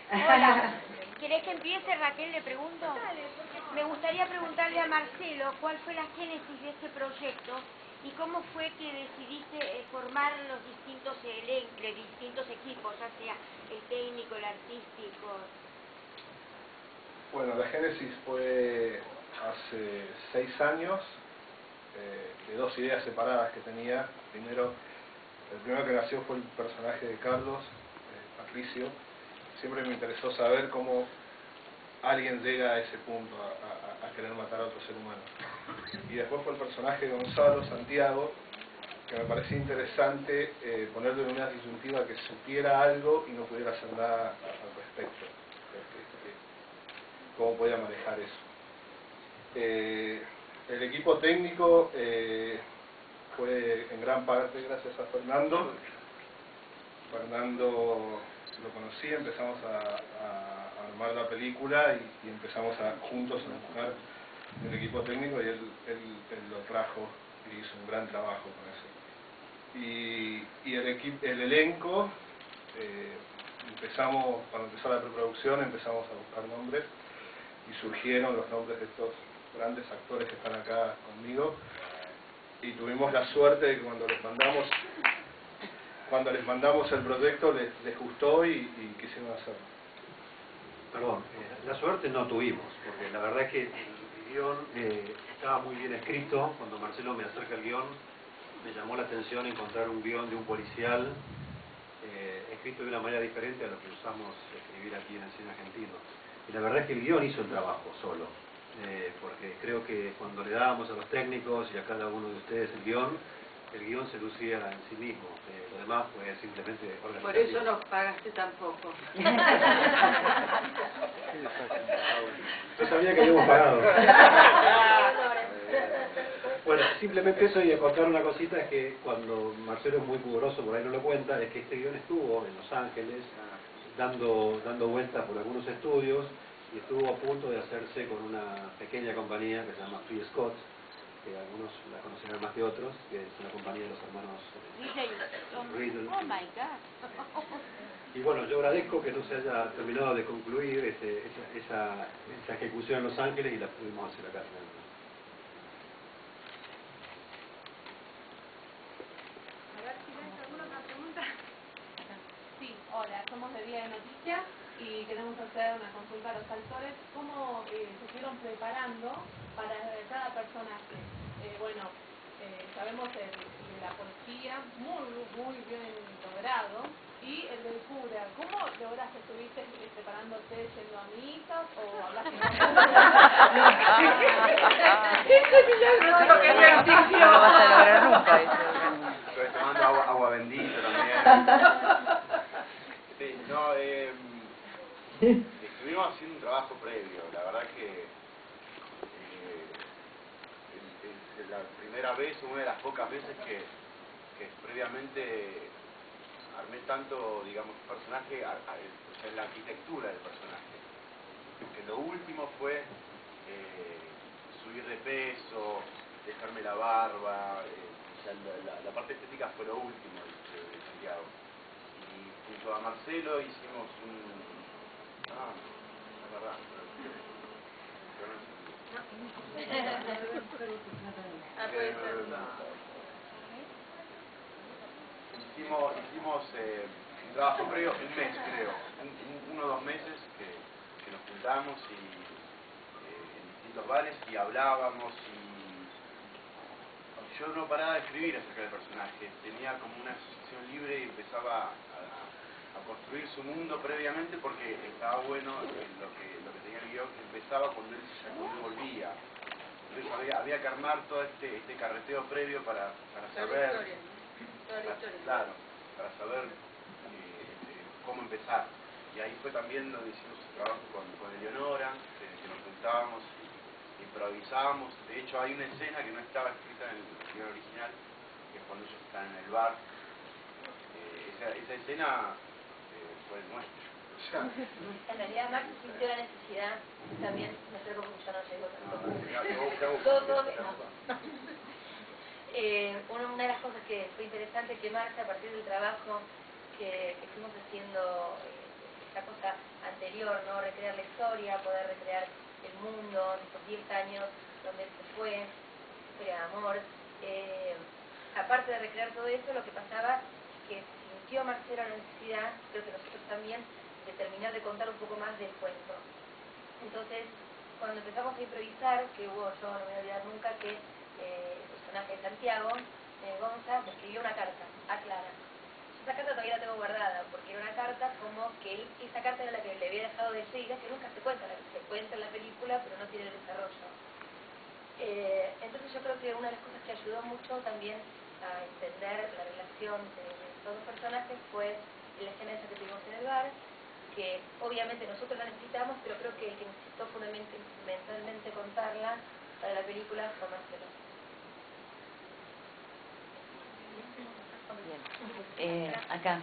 Hola, ¿querés que empiece, Raquel? Le pregunto. Me gustaría preguntarle a Marcelo cuál fue la génesis de este proyecto y cómo fue que decidiste formar los distintos equipos, ya sea el técnico, el artístico. Bueno, la génesis fue hace 6 años, de 2 ideas separadas que tenía. El primero que nació fue el personaje de Carlos, Patricio. Siempre me interesó saber cómo alguien llega a ese punto, a querer matar a otro ser humano. Y después fue el personaje de Gonzalo, Santiago, que me parecía interesante ponerle en una disyuntiva que supiera algo y no pudiera hacer nada al respecto. ¿Cómo podía manejar eso? El equipo técnico fue en gran parte gracias a Fernando. Fernando lo conocí, empezamos a armar la película y empezamos juntos a buscar el equipo técnico y él lo trajo y hizo un gran trabajo con eso. Y el elenco, cuando empezó la preproducción empezamos a buscar nombres y surgieron los nombres de estos grandes actores que están acá conmigo y tuvimos la suerte de que cuando les mandamos el proyecto les gustó y quisieron hacerlo. Perdón, la suerte no tuvimos, porque la verdad es que el guión estaba muy bien escrito. Cuando Marcelo me acerca el guión, me llamó la atención encontrar un guión de un policial escrito de una manera diferente a lo que usamos escribir aquí en el cine argentino. Y la verdad es que el guión hizo el trabajo solo, porque creo que cuando le dábamos a los técnicos y a cada uno de ustedes el guión se lucía en sí mismo. Lo demás fue simplemente organizativo. Por eso nos pagaste tan poco. Yo sabía que habíamos pagado. Bueno, simplemente eso, y contar una cosita, es que cuando Marcelo es muy pudoroso, por ahí no lo cuenta, es que este guión estuvo en Los Ángeles dando vueltas por algunos estudios y estuvo a punto de hacerse con una pequeña compañía que se llama Free Scott, que algunos la conocerán más que otros, que es una compañía de los hermanos Riddle. Oh my God. Y bueno, yo agradezco que no se haya terminado de concluir esa ejecución en Los Ángeles y la pudimos hacer acá. Sí, hola, somos de Día de Noticias y queremos hacer una consulta a los actores. ¿Cómo se estuvieron preparando para cada personaje? Sabemos el de la policía, muy bien logrado, y el del cura. ¿Cómo lograste? ¿Estuviste preparándote yendo a misas o hablaste con No lo quería decir. No lo vas a lograr nunca eso. Estoy tomando agua bendita también. Sí, no, estuvimos haciendo un trabajo previo. La verdad que la primera vez, una de las pocas veces que previamente armé tanto, digamos, personaje, o sea, la arquitectura del personaje. Que lo último fue subir de peso, dejarme la barba, o sea, la parte estética fue lo último de Santiago. Y junto a Marcelo hicimos la verdad. Hicimos un trabajo previo, un mes creo, 1 o 2 meses que nos juntamos en distintos bares y hablábamos y yo no paraba de escribir acerca del personaje, tenía como una asociación libre y empezaba a construir su mundo previamente porque estaba bueno lo que tenía el guión, que empezaba cuando él volvía. Entonces había que armar todo este carreteo previo para saber, claro, para saber cómo empezar. Y ahí fue también donde hicimos el trabajo con Eleonora, que nos juntábamos y improvisábamos. De hecho hay una escena que no estaba escrita en el guión original, que es cuando ellos están en el bar. Esa escena fue nuestra. En realidad Max sintió la necesidad también, no sé cómo ya no llegó tanto. Una de las cosas que fue interesante que Max, a partir del trabajo que fuimos haciendo esa cosa anterior, ¿no? Recrear la historia, poder recrear el mundo, estos 10 años donde él se fue, historia de amor. Aparte de recrear todo eso, lo que pasaba es que sintió Marcelo la necesidad, creo que nosotros también, de terminar de contar un poco más del cuento. Entonces, cuando empezamos a improvisar, que hubo, yo no me voy a olvidar nunca que el personaje de Santiago, Gonza, me escribió una carta a Clara. Esa carta todavía la tengo guardada, porque era una carta como que esa carta era la que le había dejado de seguir, que nunca se cuenta, se cuenta en la película, pero no tiene el desarrollo. Entonces yo creo que una de las cosas que ayudó mucho también a entender la relación de estos dos personajes fue la escena esa que tuvimos en el bar, que obviamente nosotros la necesitamos, pero creo que el que necesitó fundamentalmente contarla para la película fue Marcelo. Bien. Acá,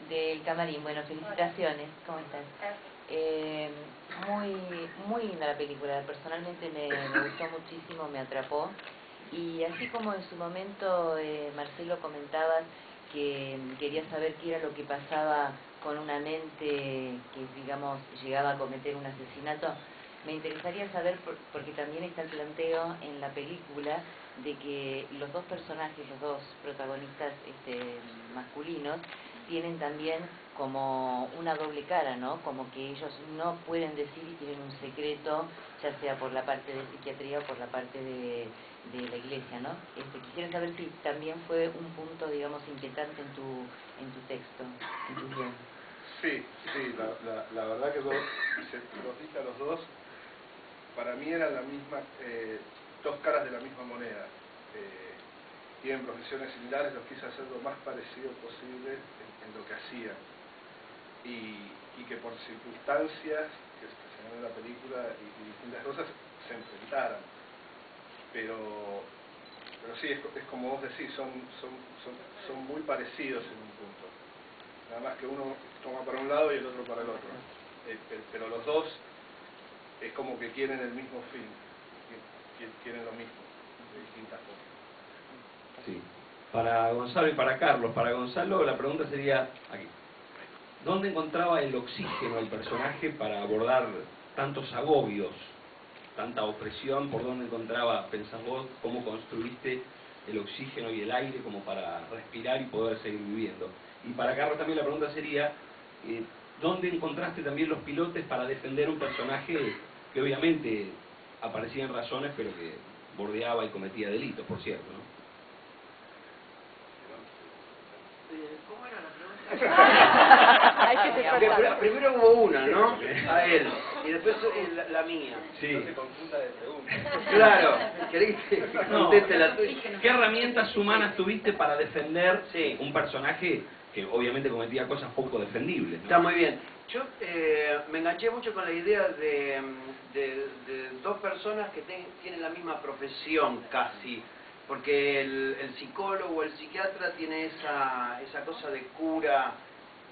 del camarín. Bueno, felicitaciones. ¿Cómo estás? Muy linda la película. Personalmente me gustó muchísimo, me atrapó. Y así como en su momento Marcelo comentabas que quería saber qué era lo que pasaba con una mente que, digamos, llegaba a cometer un asesinato, me interesaría saber, porque también está el planteo en la película de que los dos personajes, los dos protagonistas masculinos, tienen también como una doble cara, ¿no? Como que ellos no pueden decir y tienen un secreto, ya sea por la parte de psiquiatría o por la parte de la iglesia, ¿no? Quisiera saber si también fue un punto, digamos, inquietante en tu texto, en tu guión. Sí, la verdad que los dije a los dos, para mí eran la misma, dos caras de la misma moneda. Tienen profesiones similares, los quise hacer lo más parecido posible en lo que hacían. Y que por circunstancias que se dan en la película y distintas cosas se enfrentaran. Pero sí, es como vos decís, son muy parecidos en un punto. Nada más que uno toma para un lado y el otro para el otro. Pero los dos es como que quieren el mismo fin, quieren lo mismo, de distintas formas. Sí. Para Gonzalo y para Carlos. Para Gonzalo la pregunta sería aquí. ¿Dónde encontraba el oxígeno el personaje para abordar tantos agobios, tanta opresión? ¿Por dónde encontraba, pensás vos, cómo construiste el oxígeno y el aire como para respirar y poder seguir viviendo? Y para Carlos también la pregunta sería, ¿dónde encontraste también los pilotes para defender un personaje que obviamente aparecía en razones, pero que bordeaba y cometía delitos, por cierto, ¿no? ¿Cómo era la pregunta? Primero hubo una, ¿no? A él. Y después la mía. Sí. No se confunda de pregunta. Claro. ¿Querés que conteste la tuya? ¿Qué herramientas humanas tuviste para defender Sí. un personaje que obviamente cometía cosas poco defendibles, ¿no? Está muy bien. Yo me enganché mucho con la idea de dos personas que tienen la misma profesión casi, porque el psicólogo o el psiquiatra tiene esa cosa de cura,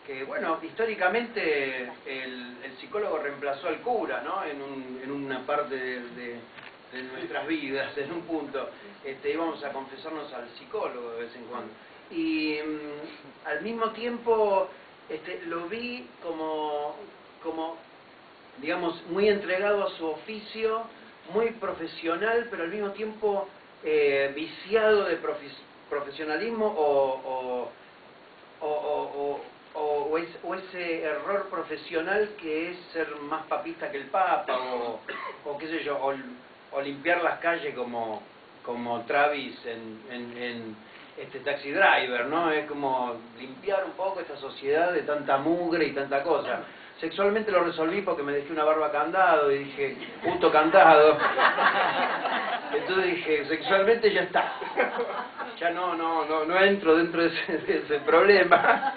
que bueno, históricamente el psicólogo reemplazó al cura, ¿no? En una parte de nuestras vidas, en un punto, íbamos a confesarnos al psicólogo de vez en cuando. Y al mismo tiempo lo vi como digamos, muy entregado a su oficio, muy profesional, pero al mismo tiempo viciado de profesionalismo o ese error profesional que es ser más papista que el Papa, o qué sé yo, o limpiar las calles como Travis en Taxi Driver, ¿no? Es como limpiar un poco esta sociedad de tanta mugre y tanta cosa. Sexualmente lo resolví porque me dejé una barba candado y dije, puto candado. Entonces dije, sexualmente ya está. Ya no entro dentro de ese problema.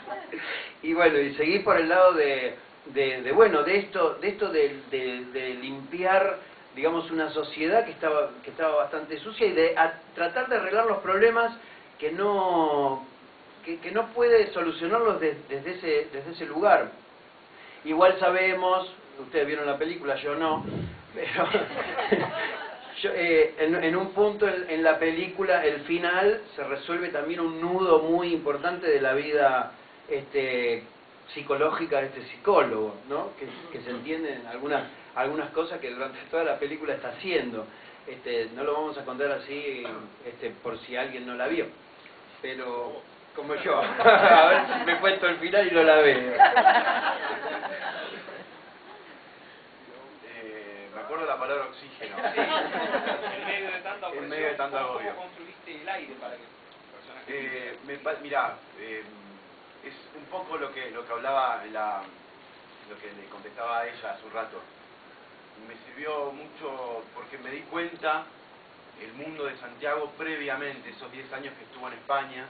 Y bueno, y seguí por el lado de esto de limpiar, digamos, una sociedad que estaba bastante sucia y de tratar de arreglar los problemas que no puede solucionarlos desde ese lugar. Igual sabemos, ustedes vieron la película, yo no, pero en un punto en la película, el final, se resuelve también un nudo muy importante de la vida psicológica de este psicólogo, ¿no? Que se entienden algunas cosas que durante toda la película está haciendo. No lo vamos a contar así por si alguien no la vio, pero como yo, a ver si me cuento el final y no la veo. Me acuerdo la palabra oxígeno. En medio de tanta opresión, en medio de tanto agobio. ¿cómo construiste el aire para que el personaje Mirá, es un poco lo que hablaba lo que le contestaba a ella hace un rato. Me sirvió mucho porque me di cuenta el mundo de Santiago previamente, esos 10 años que estuvo en España,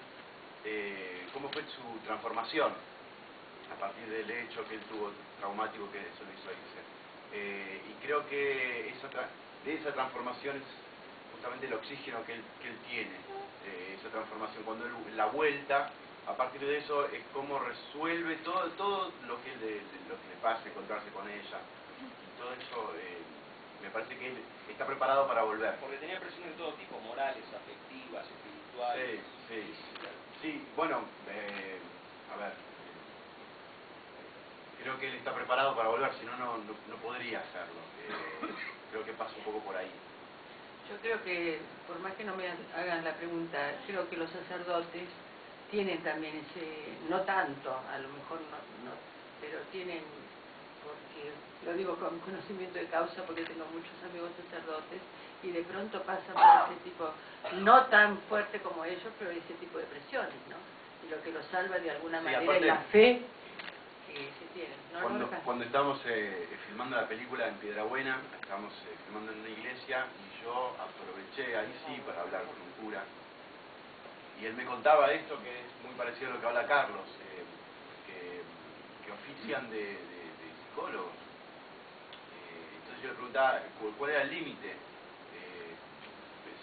cómo fue su transformación a partir del hecho que él tuvo traumático que eso lo hizo irse. Y creo que esa transformación es justamente el oxígeno que él tiene, esa transformación. Cuando la vuelta, a partir de eso, es cómo resuelve todo lo que le pasa, encontrarse con ella. Y todo eso, me parece que él está preparado para volver. Porque tenía presiones de todo tipo, morales, afectivas, espirituales. Sí, bueno, a ver, creo que él está preparado para volver, si no, no podría hacerlo. Creo que pasa un poco por ahí. Yo creo que, por más que no me hagan la pregunta, creo que los sacerdotes tienen también ese, no tanto, a lo mejor no, pero tienen, porque lo digo con conocimiento de causa, porque tengo muchos amigos sacerdotes, y de pronto pasan por ese tipo, no tan fuerte como ellos, pero ese tipo de presiones, ¿no? Y lo que los salva de alguna manera aparte, es la fe que tienen. Cuando estábamos filmando la película en Piedrabuena, estábamos filmando en una iglesia y yo aproveché ahí sí para hablar con un cura. Y él me contaba esto que es muy parecido a lo que habla Carlos, que ofician de psicólogos. Entonces yo le preguntaba cuál era el límite,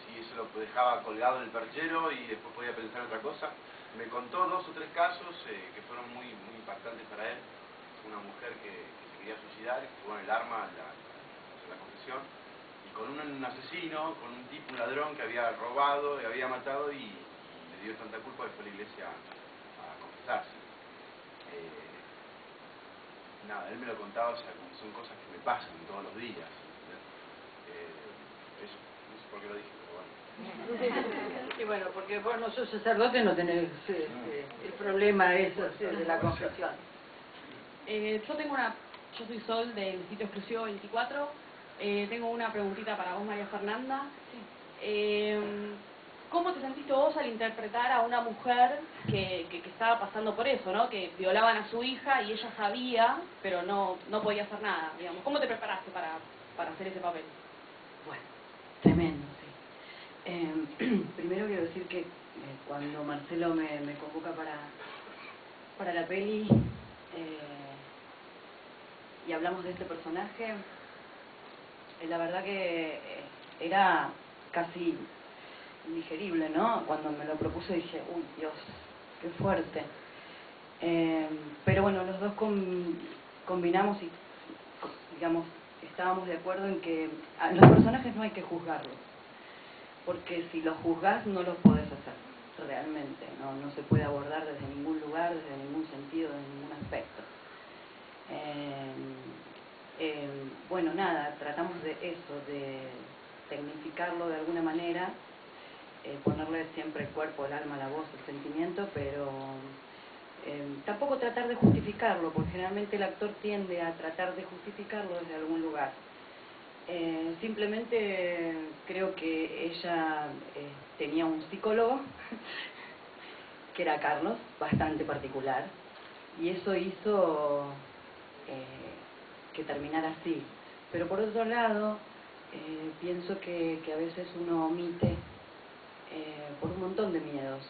si eso lo dejaba colgado en el perchero y después podía pensar en otra cosa. Me contó 2 o 3 casos que fueron muy impactantes para él. Una mujer que se quería suicidar, que estuvo en el arma en la confesión, y con un asesino, con un tipo, un ladrón que había robado, y había matado y le dio tanta culpa que fue a la iglesia a confesarse. Nada, él me lo contaba, o sea, son cosas que me pasan todos los días. Eso, no sé por qué lo dije, pero bueno. Y bueno, porque vos no sos sacerdote, no tenés el problema eso de la confesión. Yo soy Sol del sitio exclusivo 24. Tengo una preguntita para vos, María Fernanda. ¿Cómo te sentiste vos al interpretar a una mujer que estaba pasando por eso, ¿no? Que violaban a su hija y ella sabía, pero no podía hacer nada, digamos? ¿Cómo te preparaste para hacer ese papel? Bueno, tremendo, sí. Primero quiero decir que cuando Marcelo me convoca para la peli y hablamos de este personaje, la verdad que era casi indigerible, ¿no? Cuando me lo propuse dije, uy, Dios, qué fuerte. Pero bueno, los dos combinamos y, digamos, estábamos de acuerdo en que a los personajes no hay que juzgarlos, porque si los juzgás no los podés hacer realmente, no se puede abordar desde ningún lugar, desde ningún sentido, desde ningún aspecto. Bueno, nada, tratamos de eso, de tecnificarlo de alguna manera, ponerle siempre el cuerpo, el alma, la voz, el sentimiento, pero tampoco tratar de justificarlo, porque generalmente el actor tiende a tratar de justificarlo desde algún lugar. Simplemente creo que ella tenía un psicólogo, que era Carlos, bastante particular, y eso hizo que terminara así. Pero por otro lado, pienso que a veces uno omite por un montón de miedos,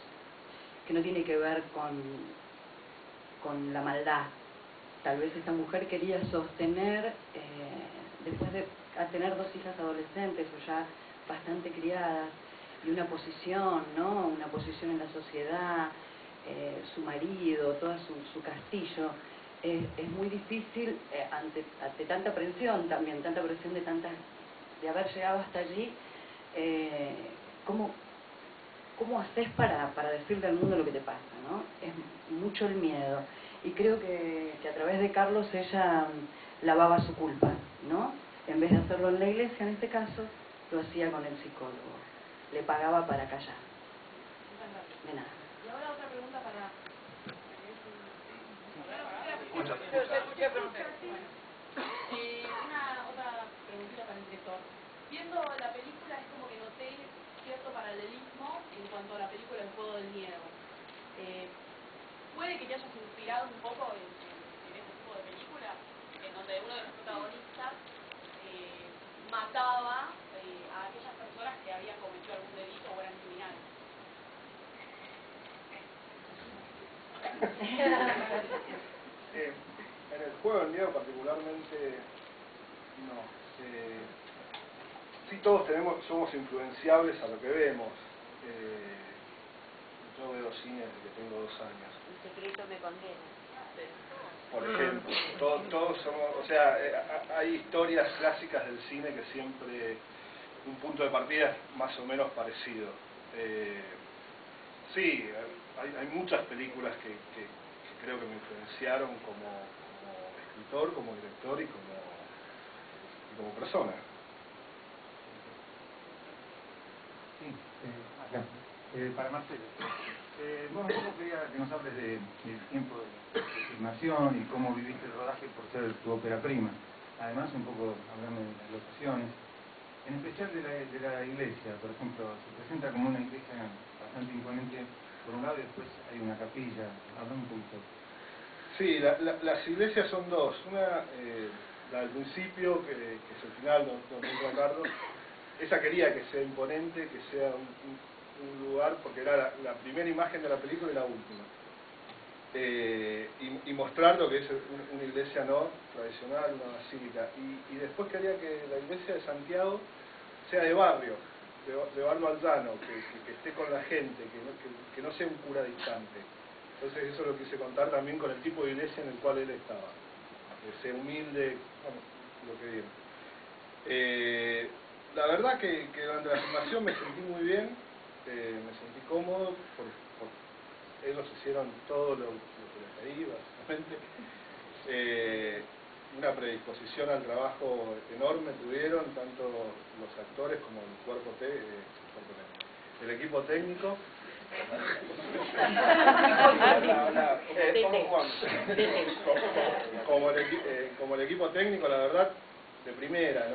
que no tiene que ver con la maldad. Tal vez esta mujer quería sostener, después de tener 2 hijas adolescentes o ya bastante criadas, y una posición, ¿no? Una posición en la sociedad, su marido, todo su castillo. Es muy difícil ante tanta presión también, tanta presión de haber llegado hasta allí, ¿cómo haces para decirle al mundo lo que te pasa, ¿no? Es mucho el miedo. Y creo que a través de Carlos ella lavaba su culpa, ¿no? En vez de hacerlo en la iglesia, en este caso, lo hacía con el psicólogo. Le pagaba para callar. De nada. Y ahora otra pregunta para... Escucha. Una otra preguntita para el director. Viendo la película es como que noté cierto paralelismo en cuanto a la película El Juego del Miedo. ¿Puede que te hayas inspirado un poco en este tipo de película, en donde uno de los protagonistas mataba a aquellas personas que habían cometido algún delito o eran criminales? En el Juego del Miedo particularmente, no. Sí, todos somos influenciables a lo que vemos. Yo veo cine desde que tengo 2 años. El secreto me condena. Por ejemplo, todos somos, o sea, hay historias clásicas del cine que siempre un punto de partida es más o menos parecido. Sí, hay muchas películas que creo que me influenciaron como escritor, como director y como persona. Sí, acá. Para Marcelo. Bueno, yo quería que nos hables del tiempo de filmación y cómo viviste el rodaje por ser tu ópera prima. Además, un poco hablando de las locaciones, en especial de la iglesia, por ejemplo, se presenta como una iglesia bastante imponente por un lado y después hay una capilla. Habla un poquito. Sí, las iglesias son dos. Una, la del principio, que es el final, donde entra Carlos. Esa quería que sea imponente, que sea un lugar, porque era la primera imagen de la película y la última. Y mostrar lo que es una iglesia no tradicional, una basílica. Y después quería que la iglesia de Santiago sea de barrio, de barrio alzano, que esté con la gente, que no sea un cura distante. Entonces eso lo quise contar también con el tipo de iglesia en el cual él estaba. Que sea humilde, bueno, lo que digo. La verdad que durante la filmación me sentí muy bien, me sentí cómodo, ellos hicieron todo lo que les pedí, básicamente. Una predisposición al trabajo enorme tuvieron, tanto los actores como el cuerpo el equipo técnico. Como el equipo técnico, la verdad, de primera,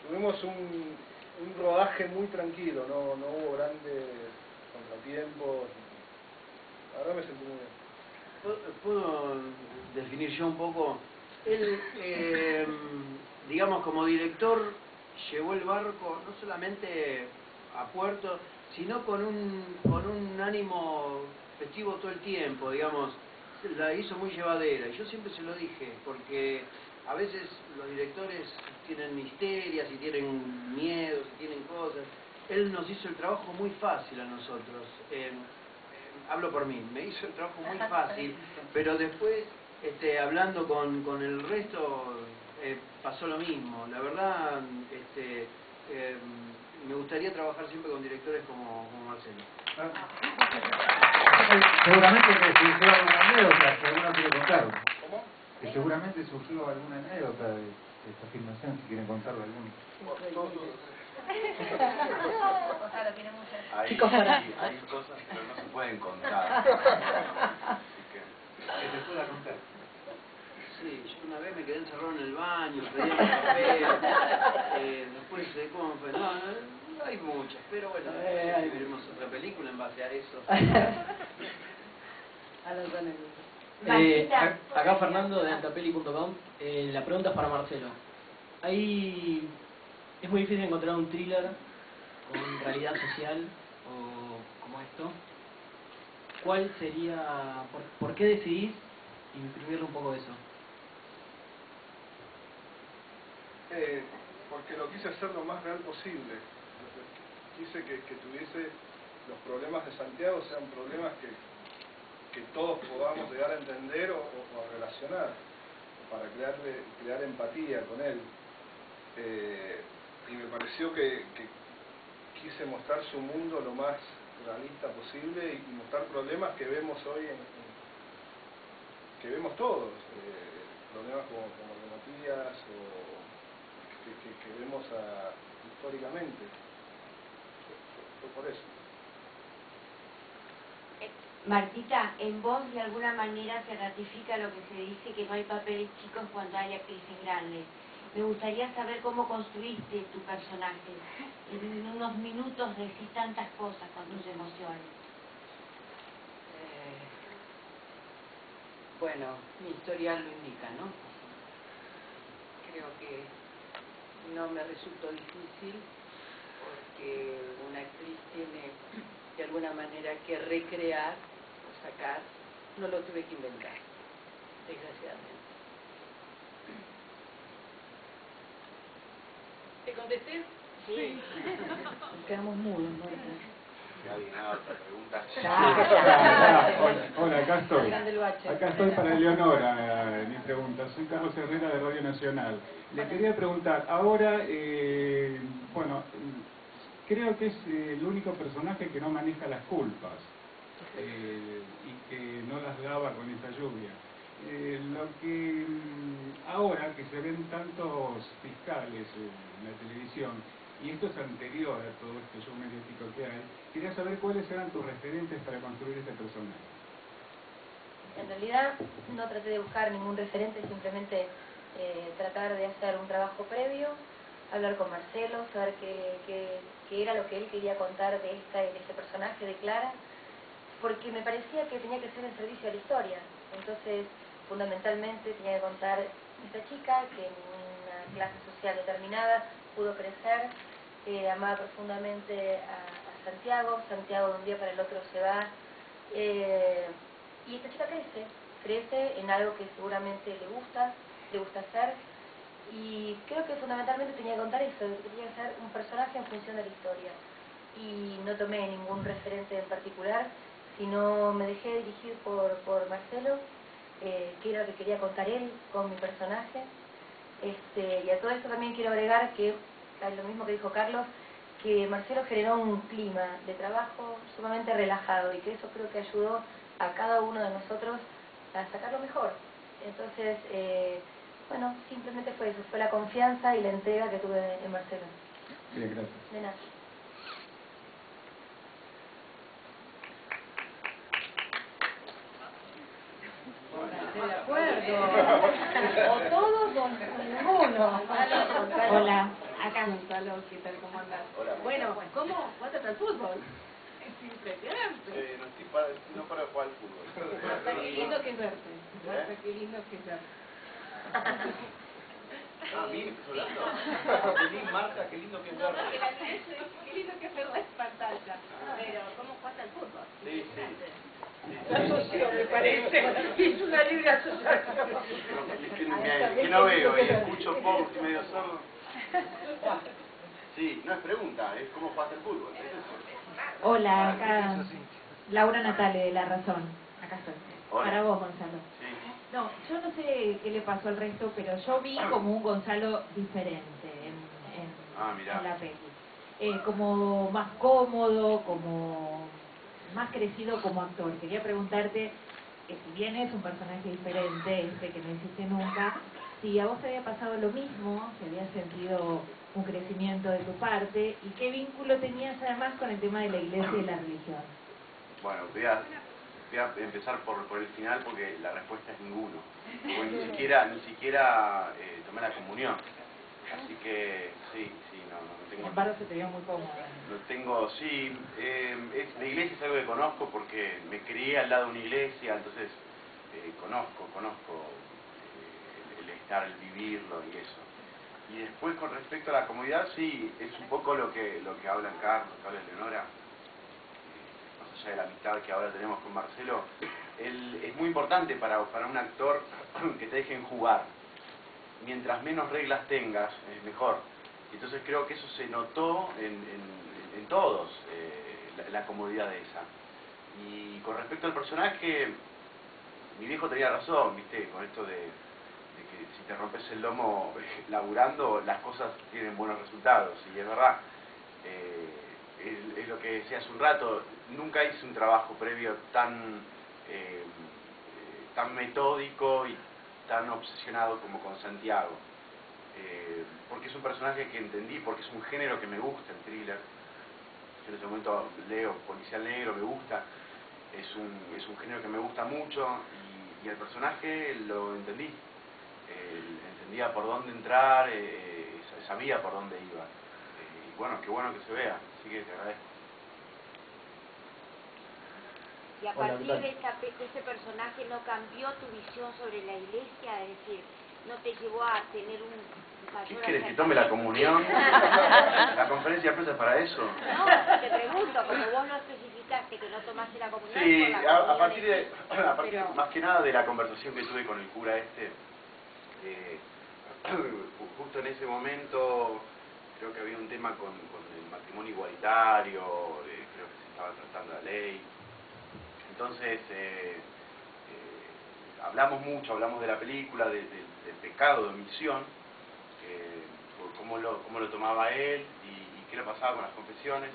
tuvimos un rodaje muy tranquilo, no hubo grandes contratiempos, la verdad me sentí muy bien. ¿Puedo definir yo un poco? Él, digamos, como director, llevó el barco no solamente a puerto, sino con un ánimo festivo todo el tiempo, digamos, la hizo muy llevadera. Y yo siempre se lo dije, porque a veces los directores tienen misterias y tienen miedos y tienen cosas. Él nos hizo el trabajo muy fácil a nosotros. Hablo por mí, me hizo el trabajo muy fácil, pero después, hablando con el resto, pasó lo mismo. La verdad, me gustaría trabajar siempre con directores como Marcelo. Seguramente que surgió alguna anécdota que alguno quiere contar. ¿Cómo? Que seguramente surgió alguna anécdota de esta filmación, si quieren contarlo alguno. Hay cosas que no se pueden contar. Así que se pueda contar. Sí, yo una vez me quedé encerrado en el baño, pedí café, después cómo fue, no, hay muchas, pero bueno, veremos otra película en base a eso. Acá Fernando de Antapeli.com. La pregunta es para Marcelo. Es muy difícil encontrar un thriller con realidad social o como esto. ¿Cuál sería, por qué decidís imprimirle un poco eso? Porque lo quise hacer lo más real posible. Quise que tuviese los problemas de Santiago sean problemas que todos podamos llegar a entender o a relacionar, para crear empatía con él. Y me pareció que quise mostrar su mundo lo más realista posible y mostrar problemas que vemos hoy que vemos todos, problemas como Matías o que vemos históricamente. Fue por eso. Martita, en vos de alguna manera se ratifica lo que se dice, que no hay papeles chicos cuando hay actrices grandes. Me gustaría saber cómo construiste tu personaje. En unos minutos decís tantas cosas con tus emociones. Bueno, mi historial lo indica, ¿no? Creo que no me resultó difícil porque una actriz tiene de alguna manera que recrear o sacar, no lo tuve que inventar, desgraciadamente. ¿Te contesté? Sí. Nos quedamos mudos, ¿no? ¿Alguien haga otra pregunta? Hola, acá estoy. Acá estoy para Eleonora, mi pregunta. Soy Carlos Herrera de Radio Nacional. Le quería preguntar, ahora, bueno, creo que es el único personaje que no maneja las culpas y que no las lava con esa lluvia. Lo que ahora que se ven tantos fiscales en la televisión, y esto es anterior a todo este show mediático que hay, quería saber cuáles eran tus referentes para construir este personaje. En realidad no traté de buscar ningún referente, simplemente tratar de hacer un trabajo previo, hablar con Marcelo, saber qué era lo que él quería contar de este personaje de Clara, porque me parecía que tenía que ser en servicio a la historia. Entonces, fundamentalmente tenía que contar esta chica que en una clase social determinada pudo crecer, amaba profundamente a Santiago de un día para el otro se va, y esta chica crece en algo que seguramente le gusta hacer, y creo que fundamentalmente tenía que contar eso, que tenía que ser un personaje en función de la historia, y no tomé ningún referente en particular, sino me dejé dirigir por Marcelo, que era lo que quería contar él con mi personaje. Y a todo esto también quiero agregar que, lo mismo que dijo Carlos, que Marcelo generó un clima de trabajo sumamente relajado y que eso creo que ayudó a cada uno de nosotros a sacar lo mejor. Entonces, bueno, simplemente fue eso, fue la confianza y la entrega que tuve en Marcelo. Bien, gracias. De nada. De acuerdo. O todos o ninguno. Hola, acá Gonzalo, ¿qué tal? ¿Cómo andás? Hola. Bueno, ¿cómo jugaste al fútbol? Es impresionante. No para jugar al fútbol. Marta, qué lindo que es verte. Marta, qué lindo que es verte. ¿A mí me estás hablando? Feliz, Marta, qué lindo que es No, verte. porque la mía qué lindo que es verla en pantalla. Pero, ¿cómo jugaste al fútbol? Sí. La asoció, me parece. Hizo una libre asociación. Que no veo y escucho poco, estoy medio sordo. Sí, no es pregunta, es cómo jugaste el fútbol. ¿Es eso? Hola, acá Laura Natale de La Razón. Acá estoy. Hola. Para vos, Gonzalo. Sí. No, yo no sé qué le pasó al resto, pero yo vi como un Gonzalo diferente en la peli. Como más cómodo, como más crecido como actor. Quería preguntarte, si bien es un personaje diferente, que no hiciste nunca, si a vos te había pasado lo mismo, si habías sentido un crecimiento de tu parte, y qué vínculo tenías además con el tema de la iglesia y la religión. Bueno, voy a empezar por el final porque la respuesta es ninguno. Porque ni siquiera tomé la comunión. Así que sí, no tengo... Sin embargo, se te vio muy cómodo. Lo tengo, sí. La iglesia es algo que conozco porque me crié al lado de una iglesia, entonces conozco el estar, el vivirlo y eso. Y después con respecto a la comodidad, sí, es un poco lo que hablan Carlos, que habla Eleonora, más allá de la amistad que ahora tenemos con Marcelo. Es muy importante para un actor que te dejen jugar. Mientras menos reglas tengas, es mejor. Entonces creo que eso se notó en todos, la comodidad de esa. Y con respecto al personaje, mi viejo tenía razón, ¿viste? Con esto de que si te rompes el lomo laburando, las cosas tienen buenos resultados, y es verdad. Es lo que decía hace un rato, nunca hice un trabajo previo tan tan metódico y tan obsesionado como con Santiago. Porque es un personaje que entendí, porque es un género que me gusta, el thriller. Yo en ese momento leo policial negro, me gusta, es un género que me gusta mucho, y el personaje lo entendí. Entendía por dónde entrar, sabía por dónde iba. Y bueno, qué bueno que se vea, así que te agradezco. Y a partir de ese personaje, ¿no cambió tu visión sobre la iglesia? Es decir, ¿no te llevó a tener un mayor... ¿Qué quieres, que tome la comunión? ¿La conferencia de prensa es para eso? No, te pregunto, como vos no especificaste que no tomaste la comunión... Sí, por la a partir pero... más que nada de la conversación que tuve con el cura justo en ese momento creo que había un tema con el matrimonio igualitario, creo que se estaba tratando la ley. Entonces, hablamos mucho, hablamos de la película, del pecado de omisión, cómo lo tomaba él y qué le pasaba con las confesiones.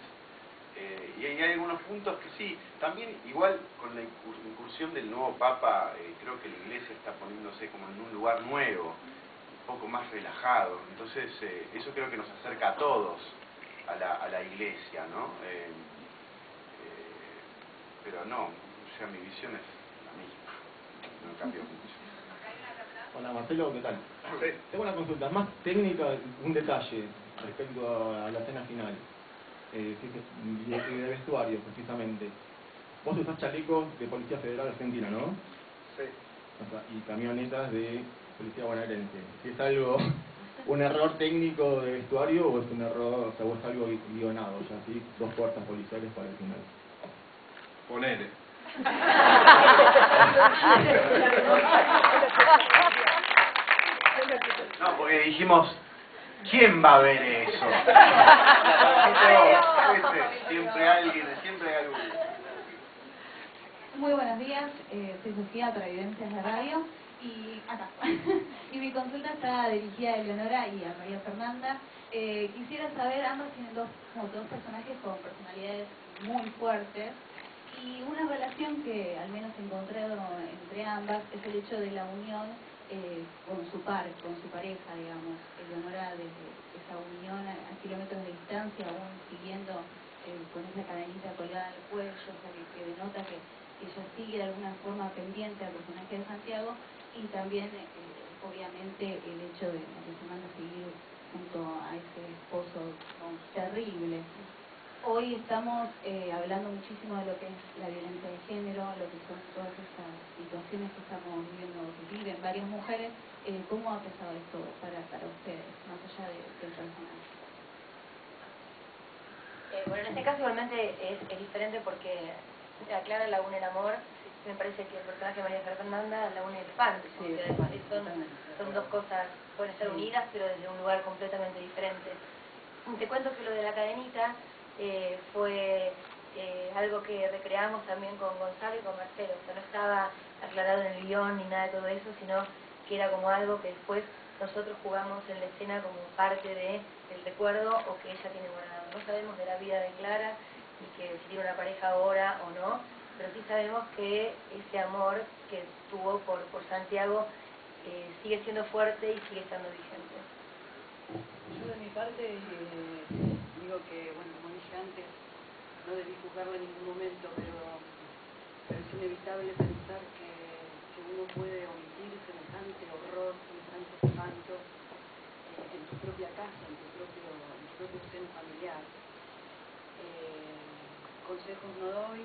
Y hay algunos puntos que sí, también igual con la incursión del nuevo Papa, creo que la Iglesia está poniéndose como en un lugar nuevo, un poco más relajado. Entonces, eso creo que nos acerca a todos a la Iglesia, ¿no? Pero no, o sea, mi visión es la misma, no cambió mucho. Hola Marcelo, ¿qué tal? Sí. Tengo una consulta más técnica, un detalle respecto a la escena final, de vestuario precisamente. Vos usás chalecos de Policía Federal Argentina, ¿no? Sí. O sea, y camionetas de Policía Bonaerense. Si es algo, un error técnico de vestuario o es un error, o sea, o es algo guionado, ya así, 2 fuerzas policiales para el final. Ponele. No, porque dijimos, ¿quién va a ver eso? Siempre hay algo. Muy buenos días, soy Sofía para Evidencias de Radio y acá. Y mi consulta está dirigida a Eleonora y a María Fernanda. Quisiera saber, ambas tienen dos personajes con personalidades muy fuertes. Y una relación que al menos he encontrado entre ambas es el hecho de la unión con su pareja, digamos. Eleonora desde esa unión a kilómetros de distancia, aún siguiendo con esa cadenita colgada al cuello, o sea que denota que ella sigue de alguna forma pendiente al personaje de Santiago, y también obviamente el hecho de que se manda a seguir junto a ese esposo terrible. Hoy estamos hablando muchísimo de lo que es la violencia de género, lo que son todas estas situaciones que estamos viviendo, que viven varias mujeres. ¿Cómo ha pesado esto para ustedes, más allá del personaje? Bueno, en este caso igualmente es diferente porque aclara la une el amor. Me parece que el personaje de María Fernanda la une el pan. Sí, son dos cosas, pueden estar unidas, pero desde un lugar completamente diferente. Te cuento que lo de la cadenita fue algo que recreamos también con Gonzalo y con Marcelo. O sea, no estaba aclarado en el guión ni nada de todo eso, sino que era como algo que después nosotros jugamos en la escena como parte del recuerdo o que ella tiene guardado. No sabemos de la vida de Clara y que si tiene una pareja ahora o no, pero sí sabemos que ese amor que tuvo por Santiago sigue siendo fuerte y sigue estando vigente. Yo de mi parte digo que, bueno, como dije antes, no debí juzgarla en ningún momento, pero es inevitable pensar que uno puede omitir semejante horror, semejante espanto en tu propia casa, en tu propio seno familiar. Consejos no doy,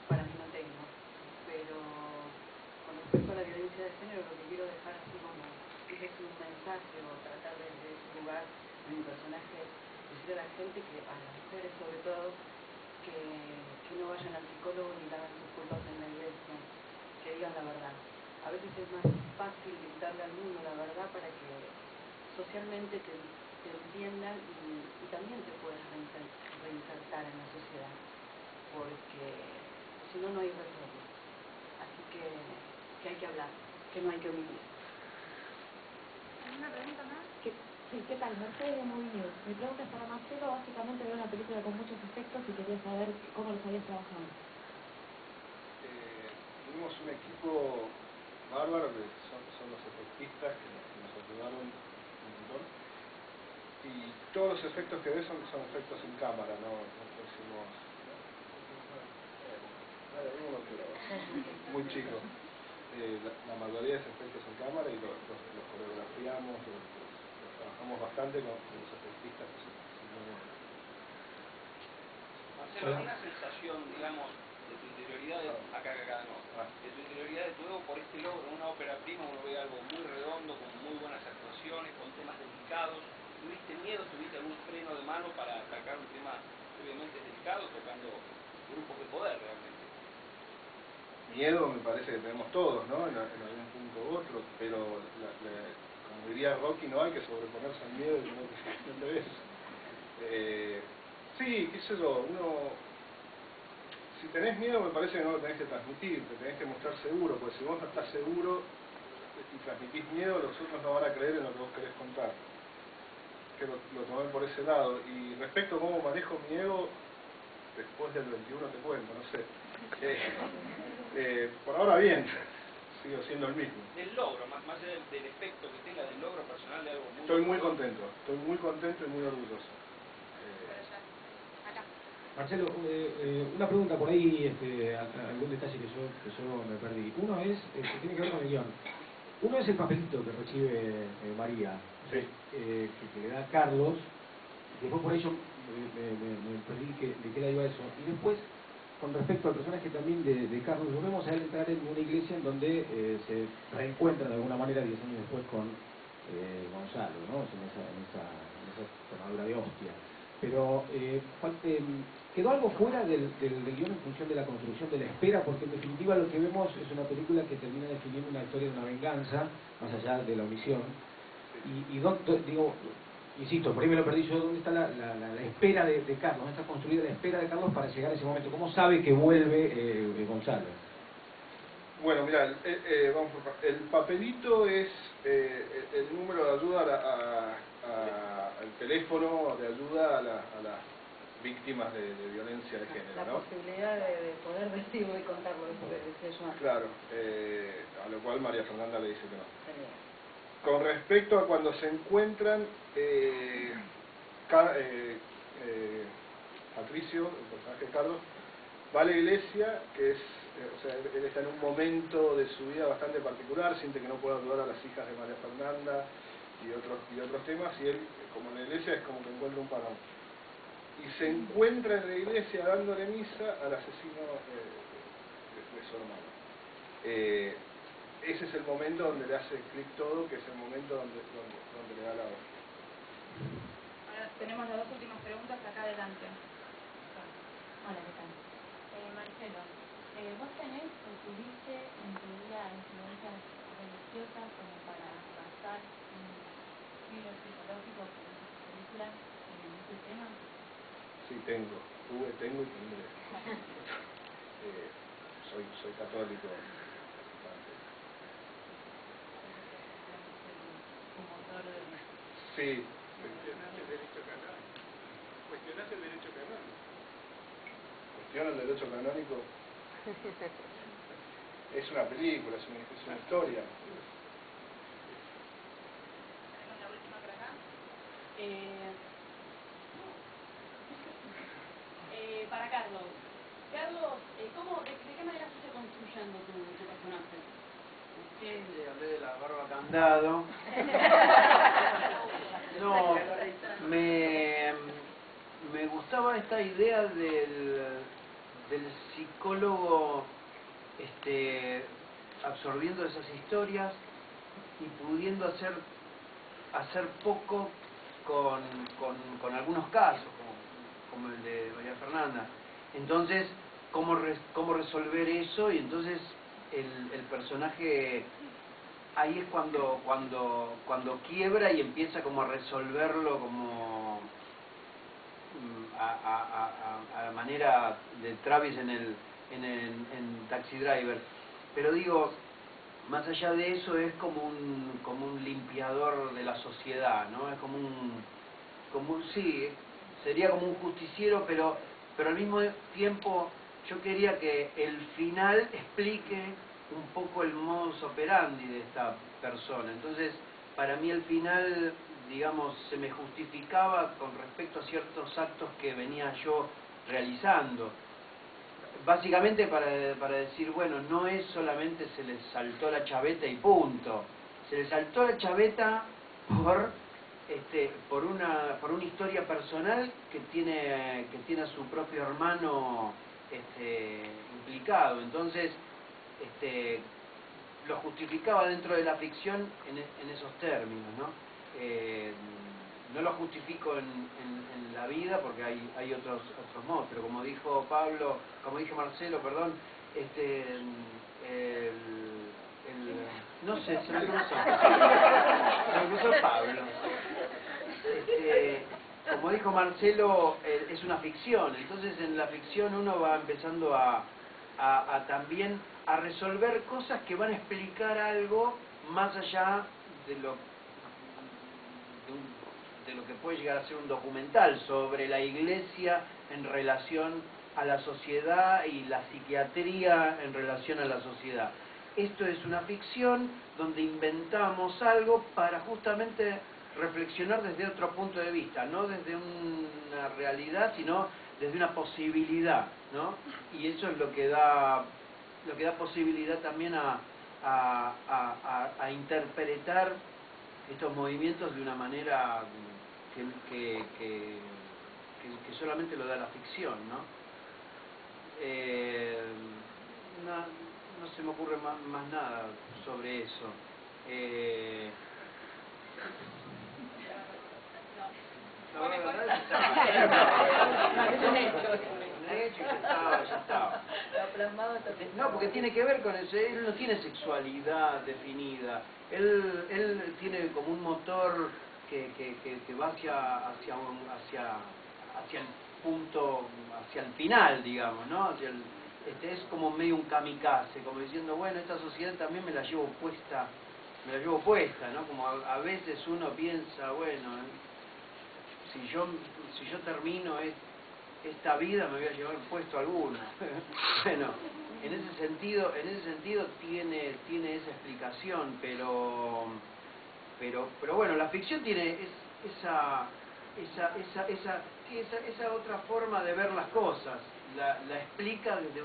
para mí no tengo, pero con respecto a la violencia de género, lo que quiero dejar así como es un mensaje o tratar desde ese lugar de mi personaje, decir a la gente, que a las mujeres sobre todo, que no vayan al psicólogo ni hagan sus culpas en la iglesia, que digan la verdad. A veces es más fácil dictarle al mundo la verdad para que socialmente te entiendan y también te puedas reinsertar en la sociedad, porque si no, no hay retorno. Así que hay que hablar, que no hay que omitir. ¿Una pregunta más? Sí, ¿qué tal? Mercedes de Movimiento. Mi pregunta es para Marcelo. Básicamente veo una película con muchos efectos y quería saber cómo los habías trabajado. Tuvimos un equipo bárbaro, que son los efectistas que nos ayudaron un montón. Y todos los efectos que ves son efectos en cámara, no pusimos uno, pero muy chico. La mayoría es efectos en cámara y los coreografiamos, los trabajamos bastante con los efectistas que se mueven. Marcelo, ¿alguna sensación, digamos, de tu interioridad, de tu interioridad de tu ego por este logro? En una ópera prima uno ve algo muy redondo, con muy buenas actuaciones, con temas delicados. ¿Tuviste miedo, tuviste algún freno de mano para atacar un tema obviamente delicado, tocando grupos de poder realmente? Miedo me parece que tenemos todos, ¿no? En algún punto u otro, pero como diría Rocky, no hay que sobreponerse al miedo, sino que simplemente ves. Sí, qué sé yo, si tenés miedo me parece que no lo tenés que transmitir, te tenés que mostrar seguro, porque si vos no estás seguro y transmitís miedo, los otros no van a creer en lo que vos querés contar. Que lo tomé por ese lado. Y respecto a cómo manejo mi ego, después del 21 te cuento, no sé. Por ahora bien, sigo siendo el mismo. Del logro, más allá del efecto que tenga, del logro personal de algo muy... Estoy muy contento y muy orgulloso. Marcelo, una pregunta por ahí, algún detalle que yo me perdí. Uno es, que tiene que ver con el guión. Uno es el papelito que recibe María, sí. que le da a Carlos, y después por ello me perdí de qué le dio eso. Y después, con respecto al personaje también de Carlos, volvemos a él entrar en una iglesia en donde se reencuentra de alguna manera 10 años después con Gonzalo, ¿no? En esa tornadura de hostia. Pero quedó algo fuera del guión en función de la construcción de la espera, porque en definitiva lo que vemos es una película que termina definiendo una historia de una venganza, más allá de la omisión. Digo, insisto, por ahí me lo perdí yo, ¿dónde está la espera de Carlos? ¿Dónde está construida la espera de Carlos para llegar a ese momento? ¿Cómo sabe que vuelve Gonzalo? Bueno, mira, vamos por partes. El papelito es el número de ayuda al teléfono de ayuda a las víctimas de violencia de género, la ¿no? Posibilidad de poder decirlo y contarlo, eso que decía Joan. Claro, a lo cual María Fernanda le dice que no. Con respecto a cuando se encuentran, Patricio, el personaje de Carlos, va a la iglesia, que es, o sea, él está en un momento de su vida bastante particular, siente que no puede ayudar a las hijas de María Fernanda y otros temas, y él, como en la iglesia, es como que encuentra un parón. Y se encuentra en la iglesia dándole misa al asesino de su hermano. Ese es el momento donde le hace clic todo, que es el momento donde le da la voz. Ahora tenemos las dos últimas preguntas acá adelante. Hola, ¿qué tal? Marcelo, ¿vos tenés o tuviste en tu vida influencias religiosas como para basar un giro psicológico por esas películas en este tema? Sí, tengo y tendré. Soy católico. Sí. ¿Cuestionás el derecho canónico? ¿Cuestiona el derecho canónico? Es una película, es una historia. ¿Tenemos la última por acá? Para Carlos. Carlos, ¿de qué manera fuiste construyendo tu personaje? Le hablé de la barba candado. No, me gustaba esta idea del psicólogo absorbiendo esas historias y pudiendo hacer poco con algunos casos, como el de María Fernanda. Entonces, ¿cómo resolver eso? Y entonces el personaje ahí es cuando quiebra y empieza como a resolverlo como a la manera de Travis en Taxi Driver. Pero digo, más allá de eso es como un limpiador de la sociedad, ¿no? Es sí, sería como un justiciero, pero al mismo tiempo yo quería que el final explique un poco el modus operandi de esta persona. Entonces, para mí el final, digamos, se me justificaba con respecto a ciertos actos que venía yo realizando. Básicamente para decir, bueno, no es solamente se le saltó la chaveta y punto. Se le saltó la chaveta por una historia personal que tiene a su propio hermano implicado. Entonces, lo justificaba dentro de la ficción en esos términos, ¿no? No lo justifico en la vida porque hay otros modos, pero como dijo Marcelo, perdón, no sé, se me cruzó Pablo. Como dijo Marcelo, es una ficción, entonces en la ficción uno va empezando a también a resolver cosas que van a explicar algo más allá de lo que puede llegar a ser un documental sobre la Iglesia en relación a la sociedad y la psiquiatría en relación a la sociedad. Esto es una ficción donde inventamos algo para justamente reflexionar desde otro punto de vista, no desde una realidad, sino desde una posibilidad, ¿no? Y eso es lo que da posibilidad también a interpretar estos movimientos de una manera que solamente lo da la ficción, ¿no? No se me ocurre más nada sobre eso. Ya estaba. No, porque tiene que ver con eso. Él no tiene sexualidad definida. Él tiene como un motor que va hacia el punto, hacia el final, digamos, ¿no? Es como medio un kamikaze, como diciendo, bueno, esta sociedad también me la llevo puesta, ¿no? Como a veces uno piensa, bueno, si yo termino esta vida me voy a llevar puesto alguno. Bueno, en ese sentido tiene esa explicación, pero bueno, la ficción tiene esa otra forma de ver las cosas, la explica desde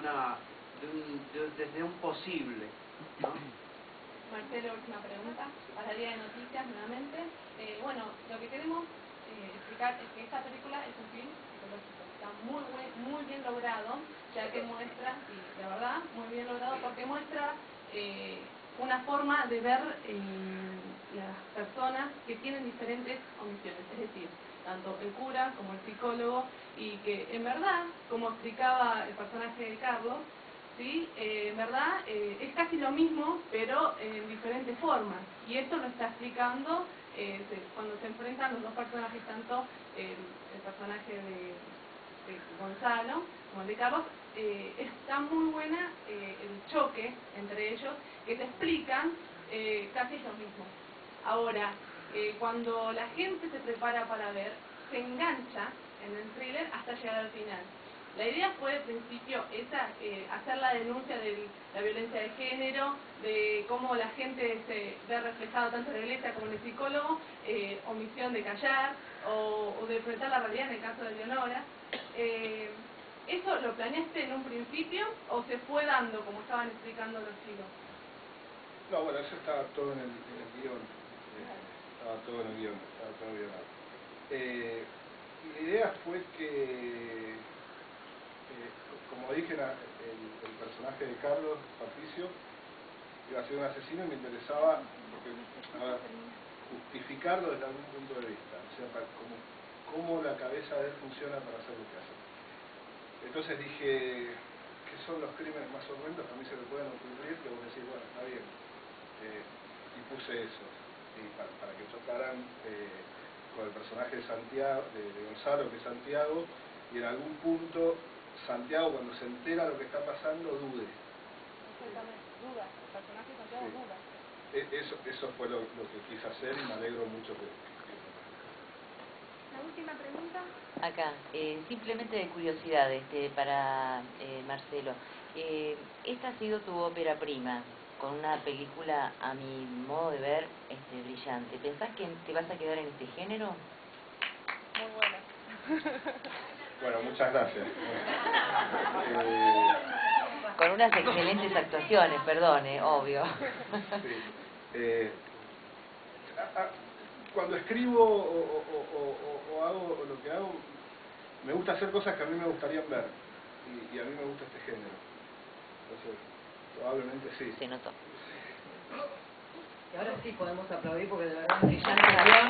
un posible, ¿no? Marcelo, última pregunta, para Día de Noticias nuevamente. Bueno, lo que queremos explicar es que esta película es un film psicológico, está muy bien logrado, ya que muestra, y de verdad, muy bien logrado, porque muestra una forma de ver las personas que tienen diferentes omisiones, es decir, tanto el cura como el psicólogo, y que en verdad, como explicaba el personaje de Carlos, ¿sí? En verdad es casi lo mismo, pero en diferentes formas, y esto lo está explicando cuando se enfrentan los dos personajes, tanto el personaje de Gonzalo como el de Carlos. Está muy buena el choque entre ellos, que te explican casi lo mismo. Ahora, cuando la gente se prepara para ver, se engancha en el thriller hasta llegar al final. La idea fue al principio esa, hacer la denuncia de la violencia de género, de cómo la gente se ve reflejado tanto en la iglesia como en el psicólogo, omisión de callar o de enfrentar la realidad en el caso de Leonora. ¿Eso lo planeaste en un principio o se fue dando como estaban explicando los chicos? No, bueno, eso estaba todo en el guión. Estaba todo en el guión, estaba todo guionado. La idea fue que, como dije, el personaje de Carlos, Patricio, iba a ser un asesino y me interesaba justificarlo desde algún punto de vista, o sea, cómo la cabeza de él funciona para hacer lo que hace. Entonces dije, ¿qué son los crímenes más horrendos que a mí se me pueden ocurrir? Que vos decís, bueno, está bien. Y puse eso, y para que chocaran con el personaje de Santiago, de Gonzalo, que es Santiago, y en algún punto Santiago, cuando se entera lo que está pasando, dude. Exactamente, duda, el personaje de Santiago duda. Eso fue lo que quise hacer y me alegro mucho que La última pregunta. Acá, simplemente de curiosidad para Marcelo. Esta ha sido tu ópera prima, con una película, a mi modo de ver, brillante. ¿Pensás que te vas a quedar en este género? Muy buena. Bueno, muchas gracias. Con unas excelentes actuaciones, perdón, obvio. Sí. Cuando escribo o hago lo que hago, me gusta hacer cosas que a mí me gustaría ver. Y a mí me gusta este género. Entonces, probablemente sí. Se notó. Y ahora sí podemos aplaudir porque de verdad es brillante el guión.